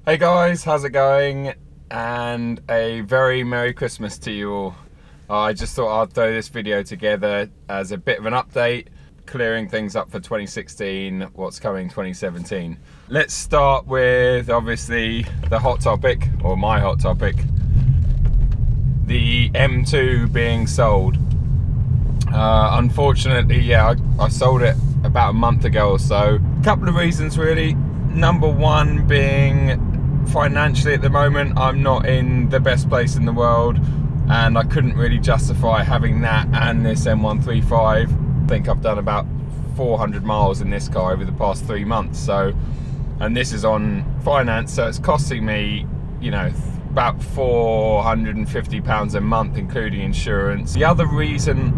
Hey guys, how's it going? And a very Merry Christmas to you all. I just thought I'd throw this video together as a bit of an update, clearing things up for 2016, what's coming 2017. Let's start with obviously the hot topic, or my hot topic, the M2 being sold. Unfortunately, yeah, I sold it about a month ago or so. A couple of reasons really. Number one being, financially at the moment I'm not in the best place in the world, and I couldn't really justify having that and this M135. I think I've done about 400 miles in this car over the past 3 months, so, and this is on finance, so it's costing me, you know, about £450 a month including insurance. The other reason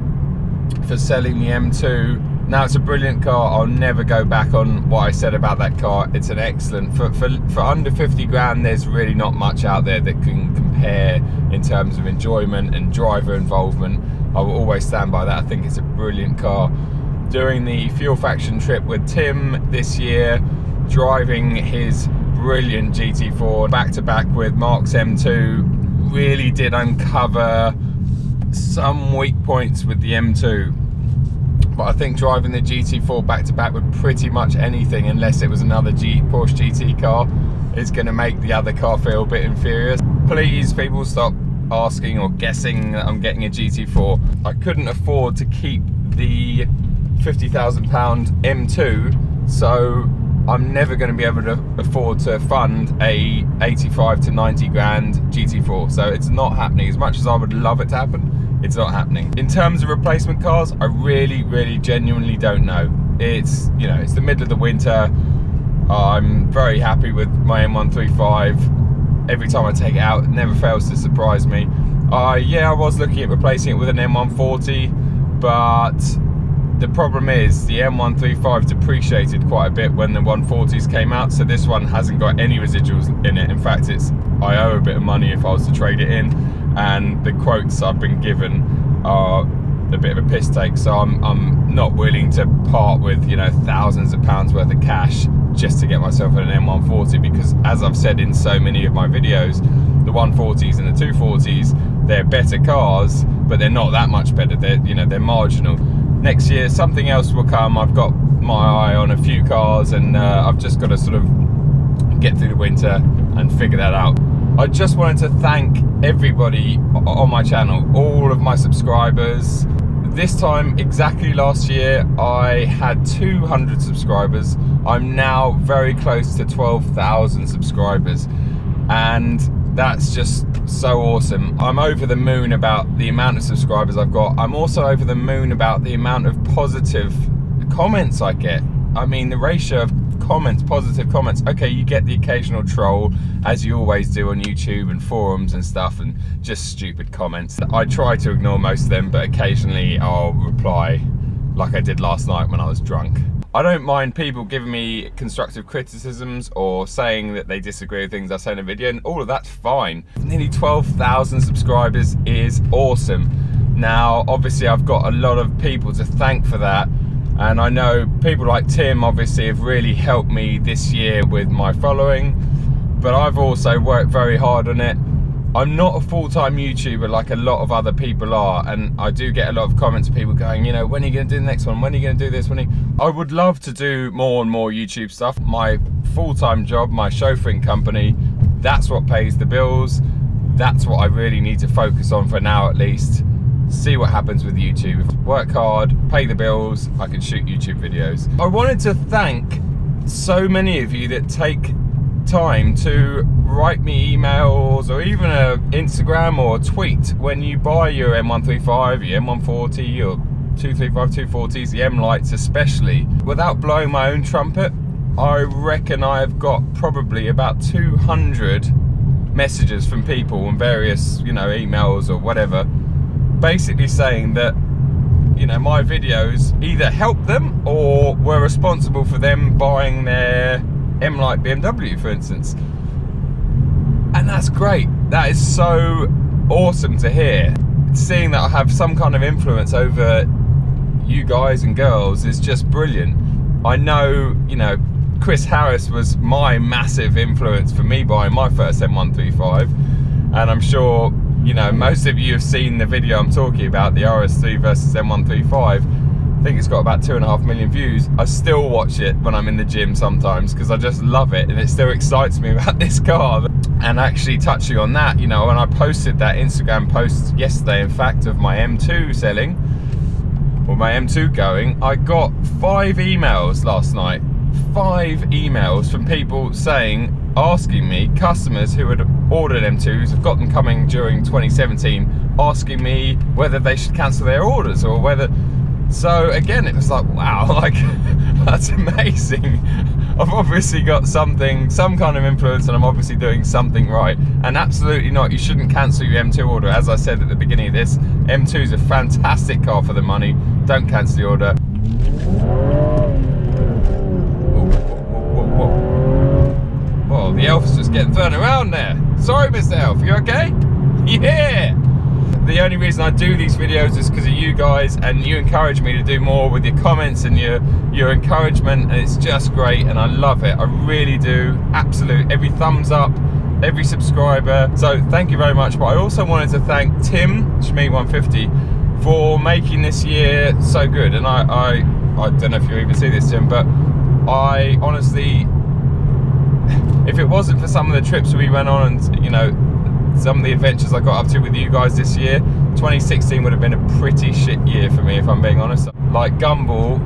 for selling the M2, now it's a brilliant car, I'll never go back on what I said about that car. It's an excellent, for under 50 grand there's really not much out there that can compare in terms of enjoyment and driver involvement. I will always stand by that. I think it's a brilliant car. During the Fuel Faction trip with Tim this year, driving his brilliant GT4 back to back with Mark's M2 really did uncover some weak points with the M2. But I think driving the GT4 back to back with pretty much anything, unless it was another Porsche GT car, is going to make the other car feel a bit inferior. Please, people, stop asking or guessing that I'm getting a GT4. I couldn't afford to keep the £50,000 M2, so I'm never going to be able to afford to fund a 85 to 90 grand GT4. So it's not happening. As much as I would love it to happen, it's not happening. In terms of replacement cars, I really genuinely don't know. It's, you know, it's the middle of the winter. I'm very happy with my M135. Every time I take it out, it never fails to surprise me. Yeah, I was looking at replacing it with an M140, but the problem is the M135 depreciated quite a bit when the 140s came out, so this one hasn't got any residuals in it. In fact, I owe a bit of money if I was to trade it in, and the quotes I've been given are a bit of a piss take, so I'm not willing to part with, you know, thousands of pounds worth of cash just to get myself an M140, because as I've said in so many of my videos, the 140s and the 240s, they're better cars, but they're not that much better. They're, you know, they're marginal. Next year something else will come. I've got my eye on a few cars, and I've just got to sort of get through the winter and figure that out. I just wanted to thank everybody on my channel, all of my subscribers. This time exactly last year I had 200 subscribers. I'm now very close to 12,000 subscribers, and that's just so awesome. I'm over the moon about the amount of subscribers I've got. I'm also over the moon about the amount of positive comments I get. I mean, the ratio of comments, positive comments. Okay, you get the occasional troll, as you always do on YouTube and forums and stuff, and just stupid comments. I try to ignore most of them, but occasionally I'll reply, like I did last night when I was drunk. I don't mind people giving me constructive criticisms or saying that they disagree with things I say in a video, and all of that's fine. Nearly 12,000 subscribers is awesome. Now, obviously I've got a lot of people to thank for that, and I know people like Tim obviously have really helped me this year with my following, but I've also worked very hard on it. I'm not a full-time YouTuber like a lot of other people are, and I do get a lot of comments of people going, you know, when are you going to do the next one? When are you going to do this? I would love to do more and more YouTube stuff. My full-time job, my chauffeuring company, that's what pays the bills. That's what I really need to focus on for now, at least. See what happens with YouTube. Work hard, pay the bills, I can shoot YouTube videos. I wanted to thank so many of you that take time to write me emails, or even a Instagram or a tweet when you buy your M135, your M140, your 235, 240s, the M-Lights especially. Without blowing my own trumpet, I reckon I've got probably about 200 messages from people and various, you know, emails or whatever, basically saying that, you know, my videos either helped them or were responsible for them buying their M-Light BMW, for instance. And that's great. That is so awesome to hear. Seeing that I have some kind of influence over you guys and girls is just brilliant. I know, you know, Chris Harris was my massive influence for me buying my first M135, and I'm sure, you know, most of you have seen the video I'm talking about, the RS3 versus M135. I think it's got about 2.5 million views. I still watch it when I'm in the gym sometimes because I just love it, and it still excites me about this car. And actually touching on that, you know, when I posted that Instagram post yesterday, in fact, of my M2 selling, or my M2 going, I got 5 emails last night. 5 emails from people asking me, customers who had ordered M2s, have got them coming during 2017, asking me whether they should cancel their orders or whether. So again, it was like, wow, like, that's amazing. I've obviously got some kind of influence, and I'm obviously doing something right. And absolutely not, you shouldn't cancel your M2 order. As I said at the beginning of this, M2 is a fantastic car for the money. Don't cancel the order. Whoa, the elf's just getting thrown around there. Sorry, Mr. Elf, you okay? Yeah! The only reason I do these videos is because of you guys, and you encourage me to do more with your comments and your encouragement, and it's just great, and I love it. I really do. Absolute. Every thumbs up, every subscriber. So thank you very much. But I also wanted to thank Tim Schmee150 for making this year so good. And I don't know if you even see this, Tim, but I honestly, if it wasn't for some of the trips we went on and, you know, some of the adventures I got up to with you guys this year, 2016 would have been a pretty shit year for me, if I'm being honest. Like Gumball,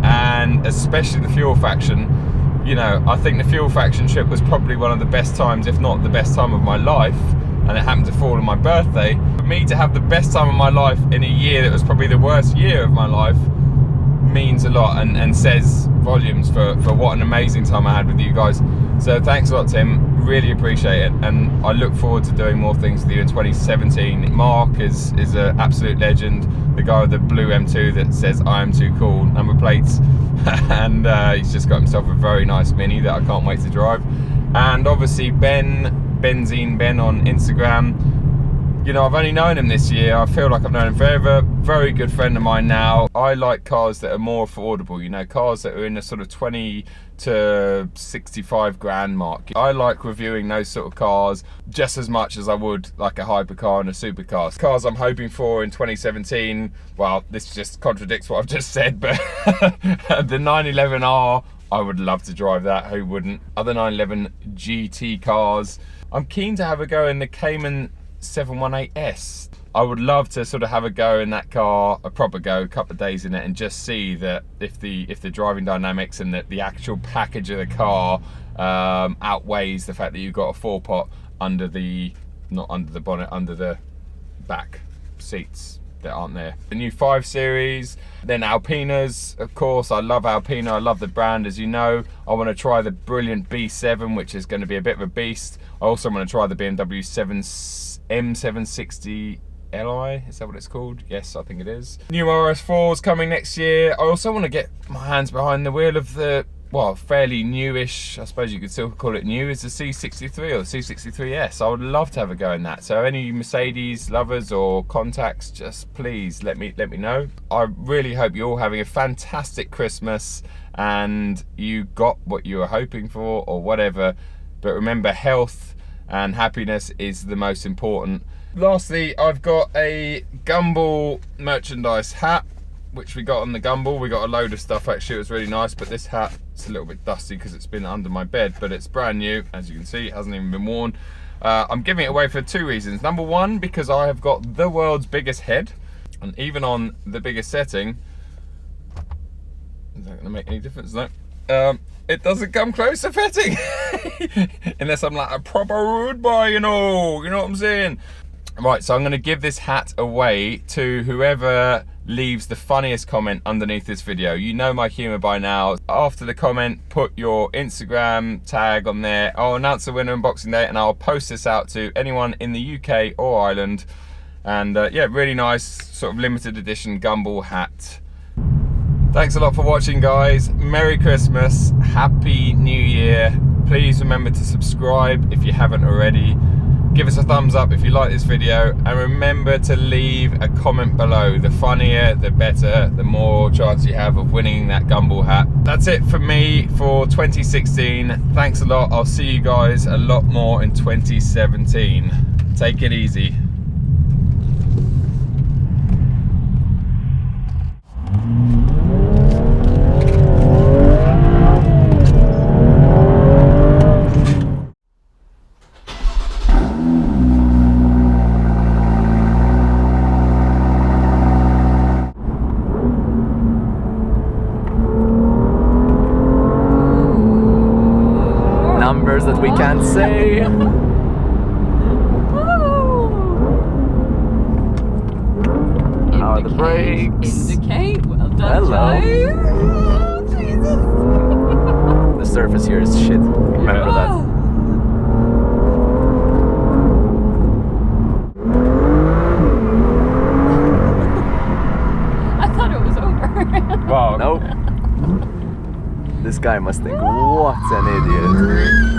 and especially the Fuel Faction, you know, I think the Fuel Faction trip was probably one of the best times, if not the best time of my life, and it happened to fall on my birthday. For me to have the best time of my life in a year that was probably the worst year of my life means a lot, and says volumes for what an amazing time I had with you guys. So thanks a lot, Tim. Really appreciate it, and I look forward to doing more things with you in 2017. Mark is an absolute legend, the guy with the blue M2 that says "I am too cool" number plates, and he's just got himself a very nice Mini that I can't wait to drive. And obviously Benzene Ben on Instagram. You know, I've only known him this year. I feel like I've known him forever. Very good friend of mine now. I like cars that are more affordable, you know, cars that are in the sort of 20 to 65 grand mark. I like reviewing those sort of cars just as much as I would like a hypercar and a supercar. Cars I'm hoping for in 2017, well, this just contradicts what I've just said, but the 911R, I would love to drive that, who wouldn't? Other 911 GT cars. I'm keen to have a go in the Cayman 718S. I would love to sort of have a go in that car, a proper go, a couple of days in it, and just see that if the driving dynamics and the actual package of the car outweighs the fact that you've got a 4-pot under the, not under the bonnet, under the back seats that aren't there. The new 5 Series, then Alpinas, of course. I love Alpina, I love the brand, as you know. I want to try the brilliant B7, which is going to be a bit of a beast. I also want to try the BMW M760 Li, is that what it's called? Yes, I think it is. New RS4's coming next year. I also want to get my hands behind the wheel of the, well, fairly newish, I suppose you could still call it new, is the C63 or the C63S. I would love to have a go in that. So any Mercedes lovers or contacts, just please let me know. I really hope you're all having a fantastic Christmas and you got what you were hoping for or whatever. But remember, health and happiness is the most important. Lastly, I've got a Gumball merchandise hat, which we got on the Gumball. We got a load of stuff, actually. It was really nice, but this hat, it's a little bit dusty because it's been under my bed, but it's brand new. As you can see, it hasn't even been worn. I'm giving it away for 2 reasons. Number one, because I have got the world's biggest head, and even on the biggest setting, is that going to make any difference? No. It doesn't come close to fitting. Unless I'm like a proper rude boy, you know what I'm saying? Right, so I'm going to give this hat away to whoever leaves the funniest comment underneath this video. You know my humour by now. After the comment, put your Instagram tag on there. I'll announce the winner on Boxing Day, and I'll post this out to anyone in the UK or Ireland. And yeah, really nice sort of limited edition Gumball hat. Thanks a lot for watching, guys. Merry Christmas, Happy New Year. Please remember to subscribe if you haven't already. Give us a thumbs up if you like this video, and remember to leave a comment below. The funnier, the better, the more chance you have of winning that Gumball hat. That's it for me for 2016. Thanks a lot. I'll see you guys a lot more in 2017. Take it easy. Numbers that we can't say. How are the brakes? Indicate. Well done, Hello. Joe. Oh, Jesus. The surface here is shit. Remember that. I thought it was over. Wow. Nope. This guy must think, what an idiot.